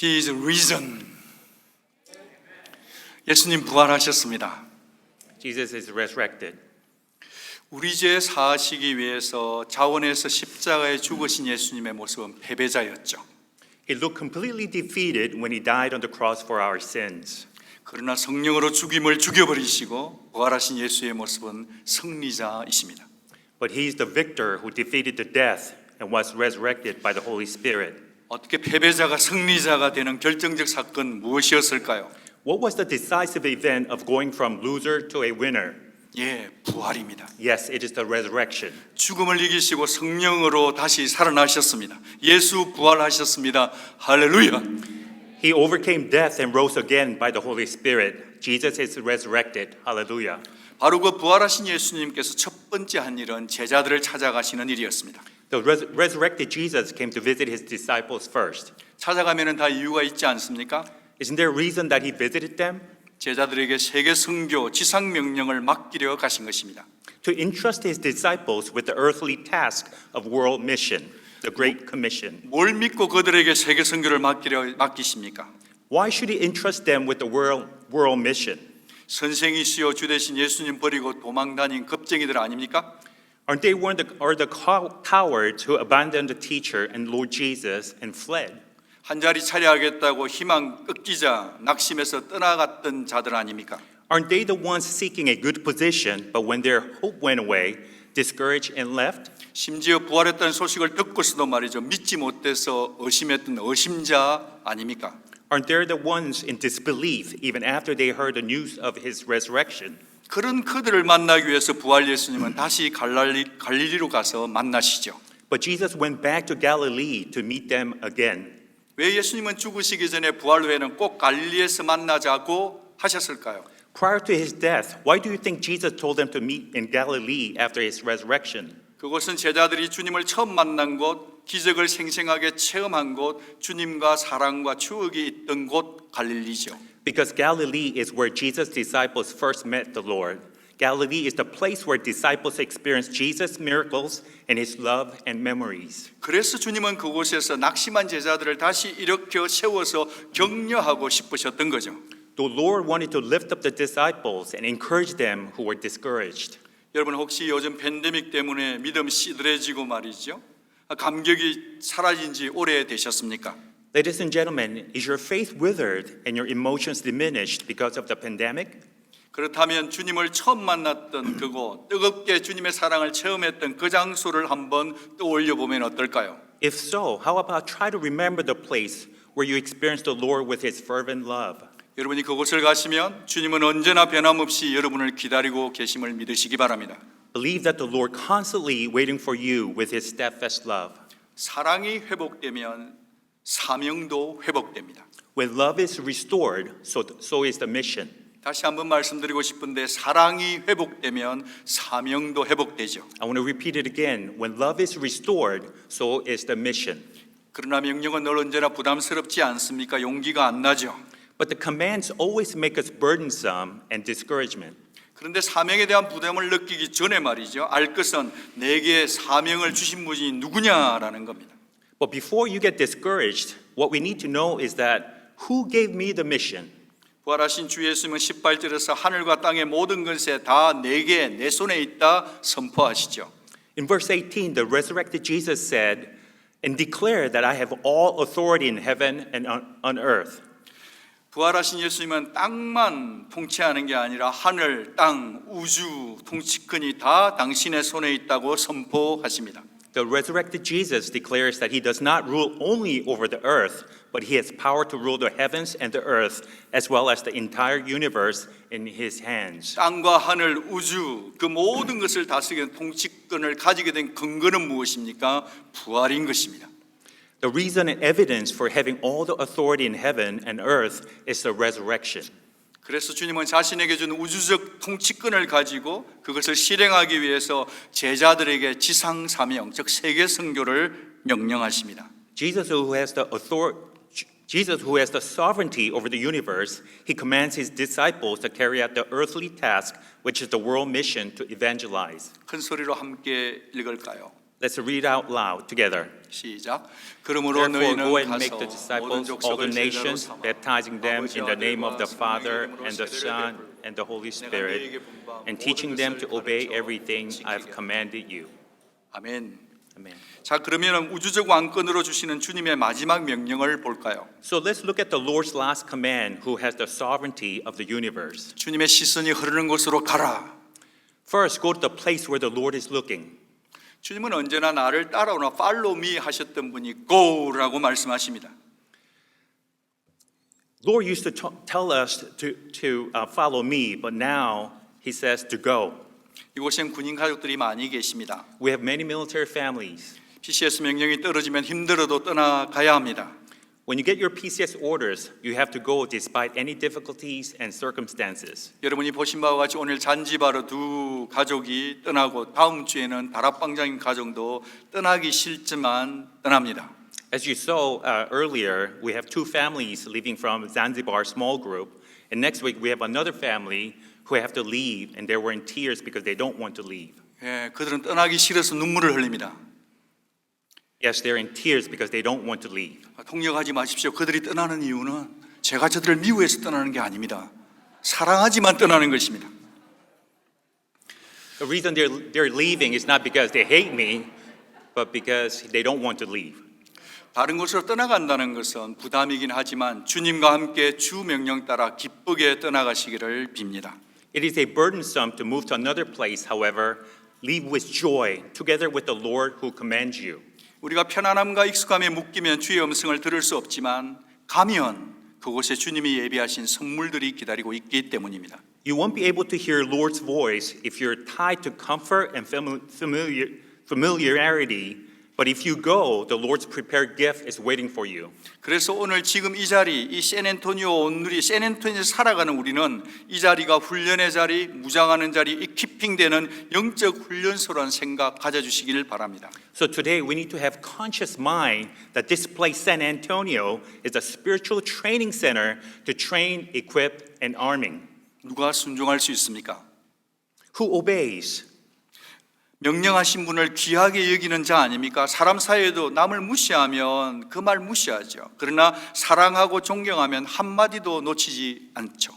He is risen. 예수님 부활하셨습니다. Jesus is resurrected. 우리 죄 사하시기 위해서 자원에서 십자가에 죽으신 예수님의 모습은 패배자였죠. He looked completely defeated when he died on the cross for our sins. 그러나 성령으로 죽임을 죽여버리시고 부활하신 예수의 모습은 승리자이십니다. But he is the victor who defeated the death and was resurrected by the Holy Spirit. 어떻게 패배자가 승리자가 되는 결정적 사건 무엇이었을까요? What was the decisive event of going from loser to a winner? 예, 부활입니다. Yes, it is the resurrection. 죽음을 이기시고 성령으로 다시 살아나셨습니다. 예수 부활하셨습니다. 할렐루야. He overcame death and rose again by the Holy Spirit. Jesus is resurrected. Hallelujah. 바로 그 부활하신 예수님께서 첫 번째 한 일은 제자들을 찾아가시는 일이었습니다. The resurrected Jesus came to visit his disciples first. 찾아가면은 다 이유가 있지 않습니까? Isn't there a reason that he visited them? 제자들에게 세계 선교 지상 명령을 맡기려 가신 것입니다. To entrust his disciples with the earthly task of world mission, the Great Commission. 뭘 믿고 그들에게 세계 선교를 맡기십니까? Why should he entrust them with the world mission? 선생이시여 주 대신 예수님 버리고 도망 다닌 겁쟁이들 아닙니까? Aren't they the cowards who abandoned the teacher and Lord Jesus and fled? 한 자리 차려야겠다고 희망 꺾이자 낙심해서 떠나갔던 자들 아닙니까? Aren't they the ones seeking a good position, but when their hope went away, discouraged and left? 심지어 부활했다는 소식을 듣고서도 말이죠. 믿지 못해서 의심했던 의심자 아닙니까? Aren't they the ones in disbelief even after they heard the news of his resurrection? 그런 그들을 만나기 위해서 부활 예수님은 다시 갈릴리로 가서 만나시죠. But Jesus went back to Galilee to meet them again. 왜 예수님은 죽으시기 전에 부활 후에는 꼭 갈릴리에서 만나자고 하셨을까요? Prior to his death, why do you think Jesus told them to meet in Galilee after his resurrection? 그곳은 제자들이 주님을 처음 만난 곳, 기적을 생생하게 체험한 곳, 주님과 사랑과 추억이 있던 곳 갈릴리죠. Because Galilee is where Jesus' disciples first met the Lord. Galilee is the place where disciples experienced Jesus' miracles and his love and memories. 그래서 주님은 그곳에서 낙심한 제자들을 다시 일으켜 세워서 격려하고 싶으셨던 거죠. The Lord wanted to lift up the disciples and encourage them who were discouraged. 여러분 혹시 요즘 팬데믹 때문에 믿음 시들해지고 말이죠? 감격이 사라진 지 오래 되셨습니까? Ladies and gentlemen, is your faith withered and your emotions diminished because of the pandemic? 그렇다면 주님을 처음 만났던 그곳, 뜨겁게 주님의 사랑을 체험했던 그 장소를 한번 떠올려 보면 어떨까요? If so, how about try to remember the place where you experienced the Lord with his fervent love? 여러분이 그곳을 가시면 주님은 언제나 변함없이 여러분을 기다리고 계심을 믿으시기 바랍니다. Believe that the Lord constantly waiting for you with his steadfast love. 사랑이 회복되면 사명도 회복됩니다. When love is restored, so is the mission. 다시 한번 말씀드리고 싶은데 사랑이 회복되면 사명도 회복되죠. I want to repeat it again. When love is restored, so is the mission. 그러나 명령은 늘 언제나 부담스럽지 않습니까? 용기가 안 나죠. But the commands always make us burdensome and discouragement. 그런데 사명에 대한 부담을 느끼기 전에 말이죠. 알 것은 내게 사명을 주신 분이 누구냐라는 겁니다. But before you get discouraged, what we need to know is that who gave me the mission? 부활하신 주 예수님은 18절에서 하늘과 땅의 모든 것에 다 내게 내 손에 있다 선포하시죠. In verse 18, the resurrected Jesus said, and declare that I have all authority in heaven and on earth. 부활하신 예수님은 땅만 통치하는 게 아니라 하늘, 땅, 우주, 통치권이 다 당신의 손에 있다고 선포하십니다. The resurrected Jesus declares that he does not rule only over the earth, but he has power to rule the heavens and the earth, as well as the entire universe in his hands. 땅과 하늘, 우주 그 모든 것을 다스리는 통치권을 가지게 된 근거는 무엇입니까? 부활인 것입니다. The reason and evidence for having all the authority in heaven and earth is the resurrection. 그래서 주님은 자신에게 준 우주적 통치권을 가지고 그것을 실행하기 위해서 제자들에게 지상 사명, 즉 세계 선교를 명령하십니다. Jesus who has the sovereignty over the universe, he commands his disciples to carry out the earthly task, which is the world mission to evangelize. 큰 소리로 함께 읽을까요? Let's read out loud together. 시작. 그러므로 Therefore, go 너희는 and make the 가서 모든 disciples all the 족속을 제자로 nations, 삼아 baptizing them in the name of the 아버지와 Father 성령의 and the 이름으로 Son 세례를 and the Holy 내가 Spirit, 너희에게 분부한 and 모든 teaching them to 것을 obey 가르쳐 everything I've 지키게. commanded you. 아멘. Amen. 자, 그러면 우주적 왕권으로 주시는 주님의 마지막 명령을 볼까요? So let's look at the Lord's last command, who has the sovereignty of the universe. 주님의 시선이 흐르는 곳으로 가라. First, go to the place where the Lord is looking. 주님은 언제나 나를 따라오나 follow me 하셨던 분이 go라고 말씀하십니다. Lord used to tell us to follow me, but now he says to go. 이곳엔 군인 가족들이 많이 계십니다. We have many military families. PCS 명령이 떨어지면 힘들어도 떠나가야 합니다. When you get your PCS orders, you have to go despite any difficulties and circumstances. 여러분이 보신 바와 같이 오늘 잔지바르 두 가족이 떠나고 다음 주에는 다락방장인 가정도 떠나기 싫지만 떠납니다. As you saw earlier, we have two families leaving from Zanzibar small group, and next week we have another family who have to leave, and they were in tears because they don't want to leave. 예, 그들은 떠나기 싫어서 눈물을 흘립니다. Yes, they're in tears because they don't want to leave. 동력하지 마십시오. 그들이 떠나는 이유는 제가 저들을 미워해서 떠나는 게 아닙니다. 사랑하지만 떠나는 것입니다. The reason they're leaving is not because they hate me, but because they don't want to leave. 다른 곳으로 떠나간다는 것은 부담이긴 하지만 주님과 함께 주 명령 따라 기쁘게 떠나가시기를 빕니다. It is a burdensome to move to another place, however, leave with joy, together with the Lord who commands you. 우리가 편안함과 익숙함에 묶이면 주의 음성을 들을 수 없지만 가면 그곳에 주님이 예비하신 선물들이 기다리고 있기 때문입니다. You won't be able to hear Lord's voice if you're tied to comfort and familiarity, but if you go, the Lord's prepared gift is waiting for you. 그래서 오늘 지금 이 자리, 이 샌앤토니오 온누리, 샌앤토니오에서 살아가는 우리는 이 자리가 훈련의 자리, 무장하는 자리, 이키핑되는 영적 훈련소라는 생각 가져주시기를 바랍니다. So today we need to have conscious mind that this place, San Antonio, is a spiritual training center to train, equip, and arming. 누가 순종할 수 있습니까? Who obeys? 명령하신 분을 귀하게 여기는 자 아닙니까? 사람 사이에도 남을 무시하면 그 말 무시하죠. 그러나 사랑하고 존경하면 한마디도 놓치지 않죠.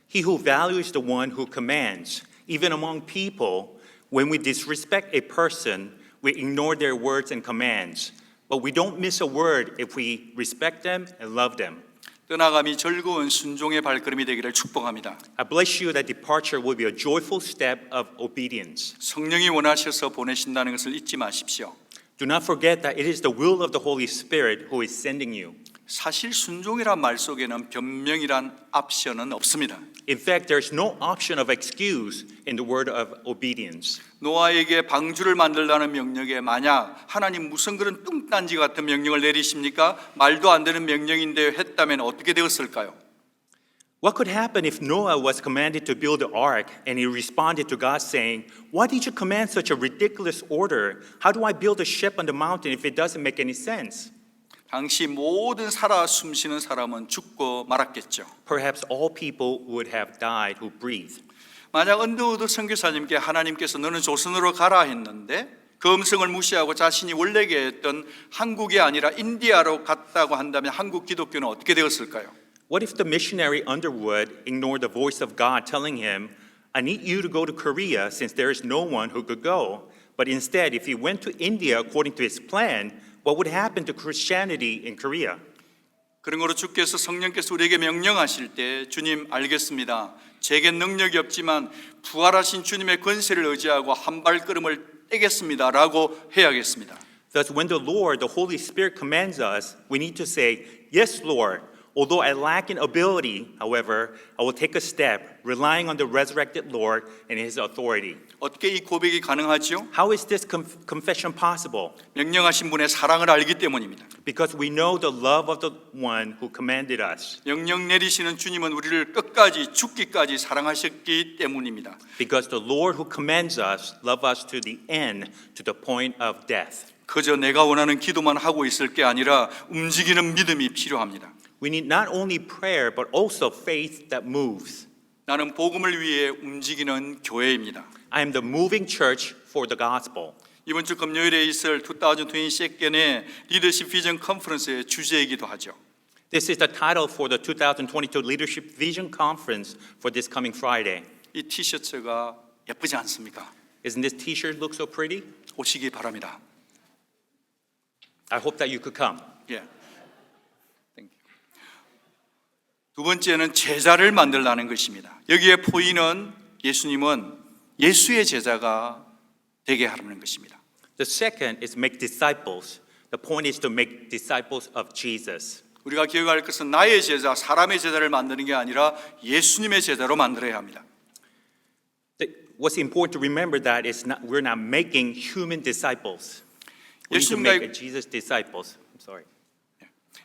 He who values the one who commands, even among people, when we disrespect a person, we ignore their words and commands. But we don't miss a word if we respect them and love them. 떠나감이 즐거운 순종의 발걸음이 되기를 축복합니다. I bless you that departure will be a joyful step of obedience. 성령이 원하셔서 보내신다는 것을 잊지 마십시오. Do not forget that it is the will of the Holy Spirit who is sending you. 사실 순종이란 말 속에는 변명이란 옵션은 없습니다. In fact, there's no option of excuse in the word of obedience. 노아에게 방주를 만들라는 명령에 만약 하나님 무슨 그런 뚱딴지 같은 명령을 내리십니까? 말도 안 되는 명령인데 했다면 어떻게 되었을까요? What could happen if Noah was commanded to build the ark and he responded to God saying, "Why did you command such a ridiculous order? How do I build a ship on the mountain if it doesn't make any sense?" 당시 모든 살아 숨쉬는 사람은 죽고 말았겠죠. Perhaps all people would have died who breathed. 만약 언더우드 선교사님께 하나님께서 너는 조선으로 가라 했는데 그 음성을 무시하고 자신이 원래 계획했던 한국이 아니라 인디아로 갔다고 한다면 한국 기독교는 어떻게 되었을까요? What if the missionary Underwood ignored the voice of God telling him, "I need you to go to Korea since there is no one who could go." But instead, if he went to India according to his plan, what would happen to Christianity in Korea? 그런 거로 주께서 성령께서 우리에게 명령하실 때 주님 알겠습니다. 제게 능력이 없지만 부활하신 주님의 권세를 의지하고 한 발걸음을 떼겠습니다 라고 해야겠습니다. Thus, when the Lord, the Holy Spirit commands us, we need to say, "Yes, Lord. Although I lack in ability, however, I will take a step, relying on the resurrected Lord and His authority." 어떻게 이 고백이 가능하지요? How is this confession possible? 명령하신 분의 사랑을 알기 때문입니다. Because we know the love of the one who commanded us. 명령 내리시는 주님은 우리를 끝까지 죽기까지 사랑하셨기 때문입니다. Because the Lord who commands us love us to the end, to the point of death. 그저 내가 원하는 기도만 하고 있을 게 아니라 움직이는 믿음이 필요합니다. We need not only prayer, but also faith that moves. 나는 복음을 위해 움직이는 교회입니다. I am the moving church for the gospel. 이번 주 금요일에 있을 2022년의 리더십 비전 컨퍼런스의 주제이기도 하죠. This is the title for the 2022 Leadership Vision Conference for this coming Friday. 이 티셔츠가 예쁘지 않습니까? Isn't this t-shirt look so pretty? 오시기 바랍니다. I hope that you could come. 예. Thank you. 두 번째는 제자를 만들라는 것입니다. 여기에 포인트는 예수님은 예수의 제자가 되게 하라는 것입니다. The second is make disciples. The point is to make disciples of Jesus. 우리가 기억할 것은 나의 제자, 사람의 제자를 만드는 게 아니라 예수님의 제자로 만들어야 합니다. What's important to remember that is we're not making human disciples. We need to make Jesus disciples. I'm sorry.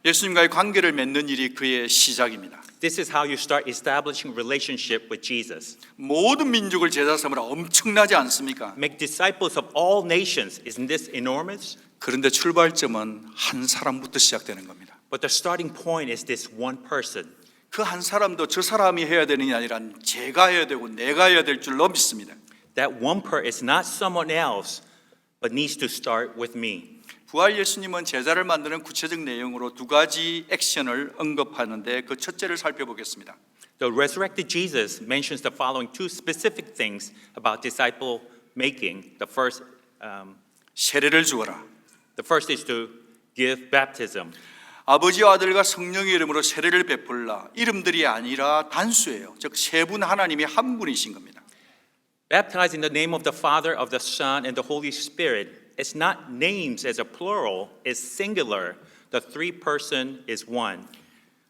예수님과의 관계를 맺는 일이 그의 시작입니다. This is how you start establishing relationship with Jesus. 모든 민족을 제자 삼으라 엄청나지 않습니까? Make disciples of all nations. Isn't this enormous? 그런데 출발점은 한 사람부터 시작되는 겁니다. But the starting point is this one person. 그 한 사람도 저 사람이 해야 되는 게 아니라 제가 해야 되고 내가 해야 될 줄로 믿습니다. That one person is not someone else, but needs to start with me. 부활 예수님은 제자를 만드는 구체적 내용으로 두 가지 액션을 언급하는데 그 첫째를 살펴보겠습니다. The resurrected Jesus mentions the following two specific things about disciple making. 세례를 주어라. The first is to give baptism. 아버지와 아들과 성령의 이름으로 세례를 베풀라. 이름들이 아니라 단수예요. 즉 세 분 하나님이 한 분이신 겁니다. Baptize in the name of the Father, of the Son, and the Holy Spirit. It's not names as a plural, it's singular. The three person is one.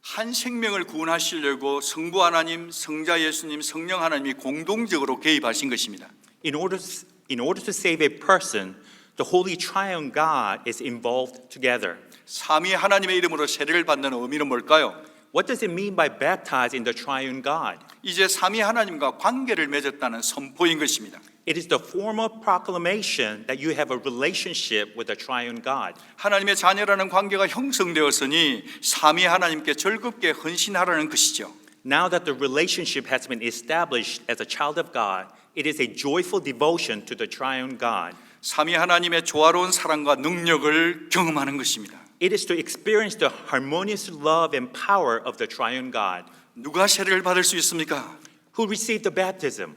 한 생명을 구원하시려고 성부 하나님, 성자 예수님, 성령 하나님이 공동적으로 개입하신 것입니다. In order to save a person, the Holy Triune God is involved together. 삼위 하나님의 이름으로 세례를 받는 의미는 뭘까요? What does it mean by baptize in the Triune God? 이제 삼위 하나님과 관계를 맺었다는 선포인 것입니다. It is the formal proclamation that you have a relationship with the Triune God. 하나님의 자녀라는 관계가 형성되었으니 삼위 하나님께 즐겁게 헌신하라는 것이죠. Now that the relationship has been established as a child of God, it is a joyful devotion to the Triune God. 삼위 하나님의 조화로운 사랑과 능력을 경험하는 것입니다. It is to experience the harmonious love and power of the Triune God. 누가 세례를 받을 수 있습니까? Who received the baptism?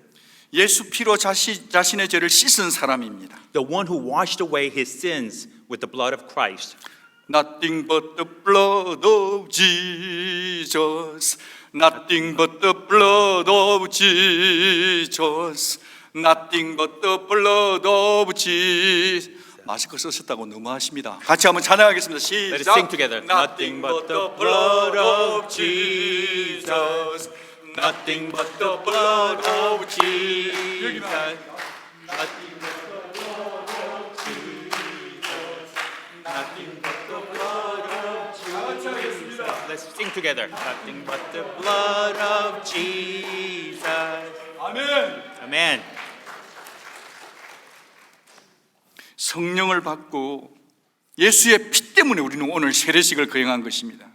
예수 피로 자신의 죄를 씻은 사람입니다. The one who washed away his sins with the blood of Christ. Nothing but the blood of Jesus. Nothing but the blood of Jesus. Nothing but the blood of Jesus. 마스크 쓰셨다고 너무하십니다. 같이 한번 찬양하겠습니다. 시작. Let us sing together. Nothing but the blood of Jesus. Nothing but the blood of Jesus. Nothing but the blood of Jesus. Nothing but the blood of Jesus. Let's sing together. Nothing but the blood of Jesus. 아멘. Amen. 성령을 받고 예수의 피 때문에 우리는 오늘 세례식을 거행한 것입니다.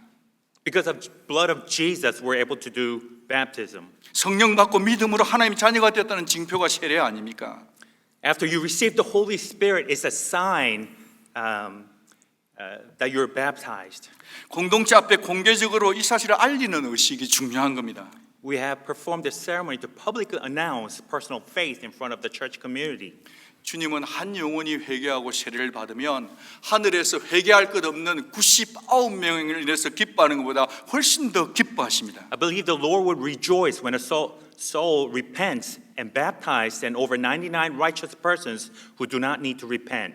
Because of blood of Jesus, we're able to do baptism. 성령 받고 믿음으로 하나님의 자녀가 되었다는 징표가 세례 아닙니까? After you receive the Holy Spirit, it's a sign that you're baptized. 공동체 앞에 공개적으로 이 사실을 알리는 의식이 중요한 겁니다. We have performed the ceremony to publicly announce personal faith in front of the church community. 주님은 한 영혼이 회개하고 세례를 받으면 하늘에서 회개할 것 없는 99명을 인해서 기뻐하는 것보다 훨씬 더 기뻐하십니다. I believe the Lord would rejoice when a soul repents and baptizes than over 99 righteous persons who do not need to repent.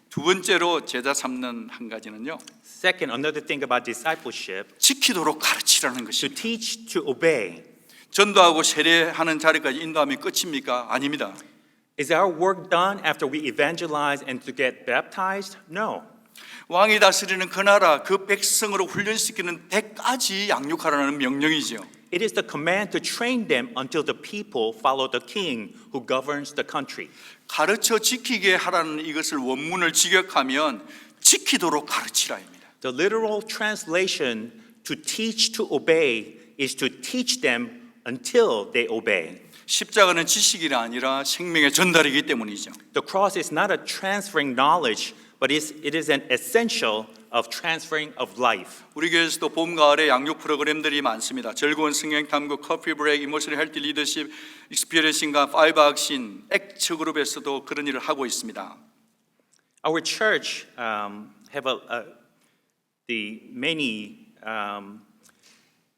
두 번째로 제자 삼는 한 가지는요. Second, another thing about discipleship, 지키도록 가르치라는 to 것입니다. teach, to obey. 전도하고 세례하는 자리까지 인도하면 끝입니까? 아닙니다. Is our work done after we evangelize and to get baptized? No. 왕이 다스리는 그 나라 그 백성으로 훈련시키는 데까지 양육하라는 명령이죠. It is the command to train them until the people follow the king who governs the country. 가르쳐 지키게 하라는 이것을 원문을 직역하면 지키도록 가르치라입니다. The literal translation to teach to obey is to teach them until they obey. 십자가는 지식이 아니라 생명의 전달이기 때문이죠. The cross is not a transferring knowledge, but it is an essential of transferring of life. 우리 교회에서도 봄, 가을에 양육 프로그램들이 많습니다. 즐거운 성경 탐구, 커피 브레이크, 이모셔널 헬티 리더십, 익스피리언싱과 파이브 액션, 액츠 그룹에서도 그런 일을 하고 있습니다. Our church have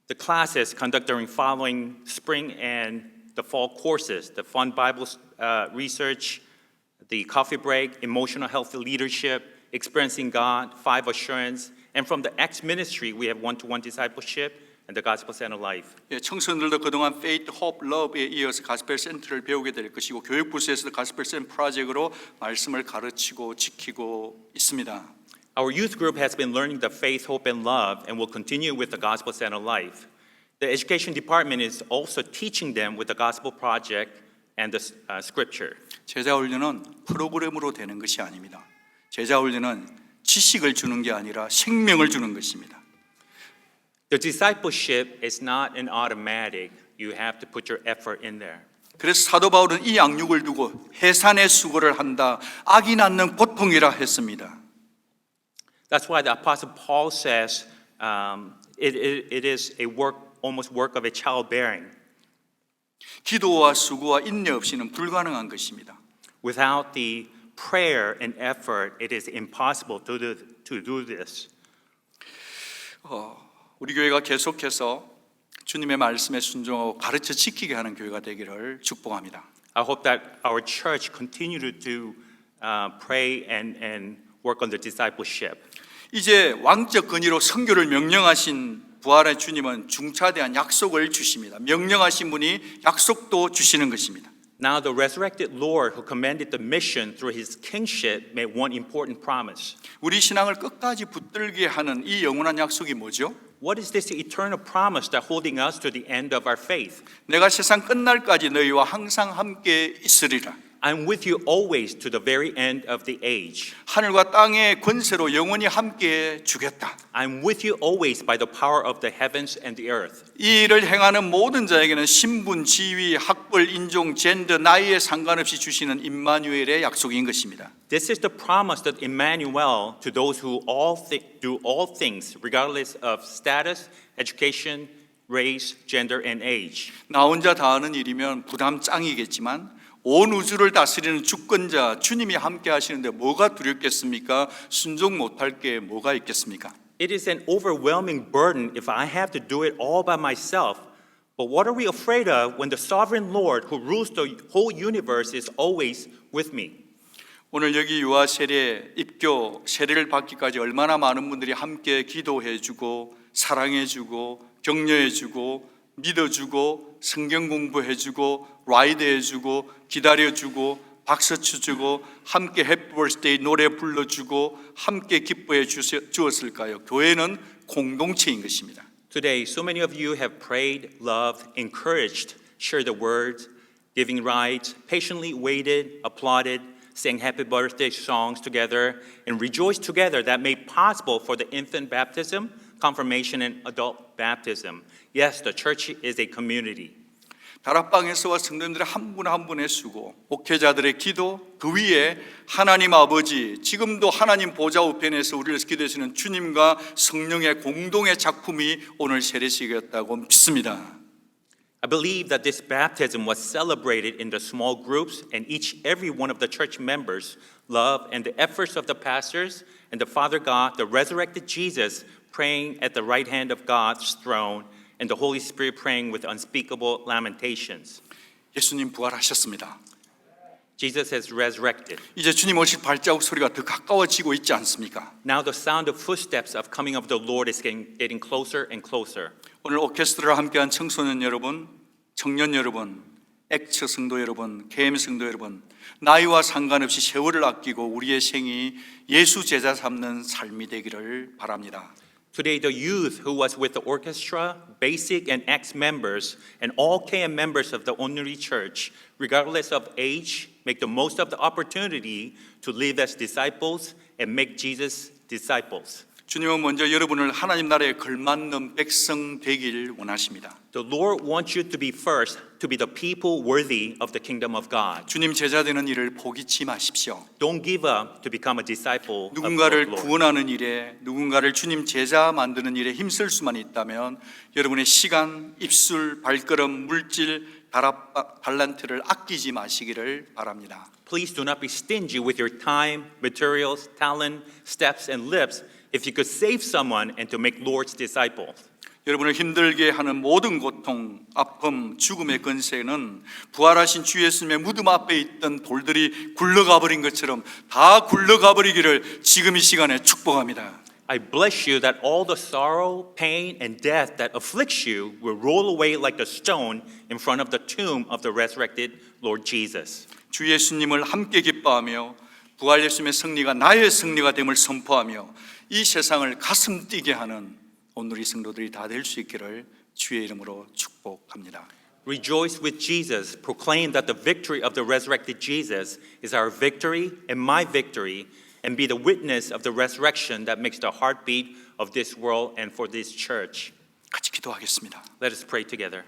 the classes conducted during following spring and the fall courses, the fun Bible research, the coffee break, emotional health leadership, experiencing God, 5 assurance, and from the Acts ministry we have one-to-one discipleship and the gospel center life. 예, 청소년들도 그동안 Faith, Hope, Love에 이어서 가스펠 센터를 배우게 될 것이고 교육부서에서도 가스펠 센터 프로젝트로 말씀을 가르치고 지키고 있습니다. Our youth group has been learning the faith, hope, and love and will continue with the gospel center life. The education department is also teaching them with the gospel project and the scripture. 제자 훈련은 프로그램으로 되는 것이 아닙니다. 제자 훈련은 지식을 주는 게 아니라 생명을 주는 것입니다. The discipleship is not an automatic. You have to put your effort in there. 그래서 사도 바울은 이 양육을 두고 해산의 수고를 한다. 악이 낳는 고통이라 했습니다. That's why the Apostle Paul says it is a work, almost work of a childbearing. 기도와 수고와 인내 없이는 불가능한 것입니다. Without the prayer and effort, it is impossible to do this. 우리 교회가 계속해서 주님의 말씀에 순종하고 가르쳐 지키게 하는 교회가 되기를 축복합니다. I hope that our church continue to pray and work on the discipleship. 이제 왕적 권위로 선교를 명령하신 부활의 주님은 중차대한 약속을 주십니다. 명령하신 분이 약속도 주시는 것입니다. Now the resurrected Lord who commanded the mission through his kingship made one important promise. 우리 신앙을 끝까지 붙들게 하는 이 영원한 약속이 뭐죠? What is this eternal promise that holding us to the end of our faith? 내가 세상 끝날까지 너희와 항상 함께 있으리라. I'm with you always to the very end of the age. 하늘과 땅의 권세로 영원히 함께 주겠다. I'm with you always by the power of the heavens and the earth. 이 일을 행하는 모든 자에게는 신분, 지위, 학벌, 인종, 젠더, 나이에 상관없이 주시는 임마누엘의 약속인 것입니다. This is the promise that Emmanuel to those who do all things regardless of status, education, race, gender, and age. 나 혼자 다 하는 일이면 부담 짱이겠지만 온 우주를 다스리는 주권자 주님이 함께 하시는데 뭐가 두렵겠습니까? 순종 못할 게 뭐가 있겠습니까? It is an overwhelming burden if I have to do it all by myself. But what are we afraid of when the sovereign Lord who rules the whole universe is always with me? 오늘 여기 유아 세례, 입교, 세례를 받기까지 얼마나 많은 분들이 함께 기도해주고 사랑해주고 격려해주고 믿어주고 성경 공부해주고 라이드해주고 기다려주고 박수 쳐주고 함께 해피 버스데이 노래 불러주고 함께 기뻐해 주었을까요? 교회는 공동체인 것입니다. Today, so many of you have prayed, loved, encouraged, shared the word, giving rides, patiently waited, applauded, sang happy birthday songs together, and rejoiced together that made possible for the infant baptism, confirmation, and adult baptism. Yes, the church is a community. 다락방에서와 성도님들의 한 분 한 분의 수고, 목회자들의 기도, 그 위에 하나님 아버지, 지금도 하나님 보좌 우편에서 우리를 기도하시는 주님과 성령의 공동의 작품이 오늘 세례식이었다고 믿습니다. I believe that this baptism was celebrated in the small groups and every one of the church members' love and the efforts of the pastors and the Father God, the resurrected Jesus praying at the right hand of God's throne and the Holy Spirit praying with unspeakable lamentations. 예수님 부활하셨습니다. Jesus has resurrected. 이제 주님 오실 발자국 소리가 더 가까워지고 있지 않습니까? Now the sound of footsteps of coming of the Lord is getting closer and closer. 오늘 오케스트라와 함께한 청소년 여러분, 청년 여러분, 액처 성도 여러분, KM 성도 여러분, 나이와 상관없이 세월을 아끼고 우리의 생이 예수 제자 삼는 삶이 되기를 바랍니다. Today, the youth who was with the orchestra, basic and ex-members, and all KM members of the Onuri Church, regardless of age, make the most of the opportunity to live as disciples and make Jesus disciples. 주님은 먼저 여러분을 하나님 나라에 걸맞는 백성 되길 원하십니다. The Lord wants you to be first, to be the people worthy of the kingdom of God. 주님 제자 되는 일을 포기치 마십시오. Don't give up to become a disciple of the 누군가를 Lord. 구원하는 일에, 누군가를 주님 제자 만드는 일에 힘쓸 수만 있다면 여러분의 시간, 입술, 발걸음, 물질, 달란트를 아끼지 마시기를 바랍니다. Please do not be stingy with your time, materials, talent, steps, and lips if you could save someone and to make Lord's disciples. 여러분을 힘들게 하는 모든 고통, 아픔, 죽음의 권세는 부활하신 주 예수님의 무덤 앞에 있던 돌들이 굴러가 버린 것처럼 다 굴러가 버리기를 지금 이 시간에 축복합니다. I bless you that all the sorrow, pain, and death that afflicts you will roll away like a stone in front of the tomb of the resurrected Lord Jesus. 주 예수님을 함께 기뻐하며 부활 예수님의 승리가 나의 승리가 됨을 선포하며 이 세상을 가슴 뛰게 하는 오늘 이 성도들이 다 될 수 있기를 주의 이름으로 축복합니다. Rejoice with Jesus. Proclaim that the victory of the resurrected Jesus is our victory and my victory, and be the witness of the resurrection that makes the heartbeat of this world and for this church. 같이 기도하겠습니다. Let us pray together.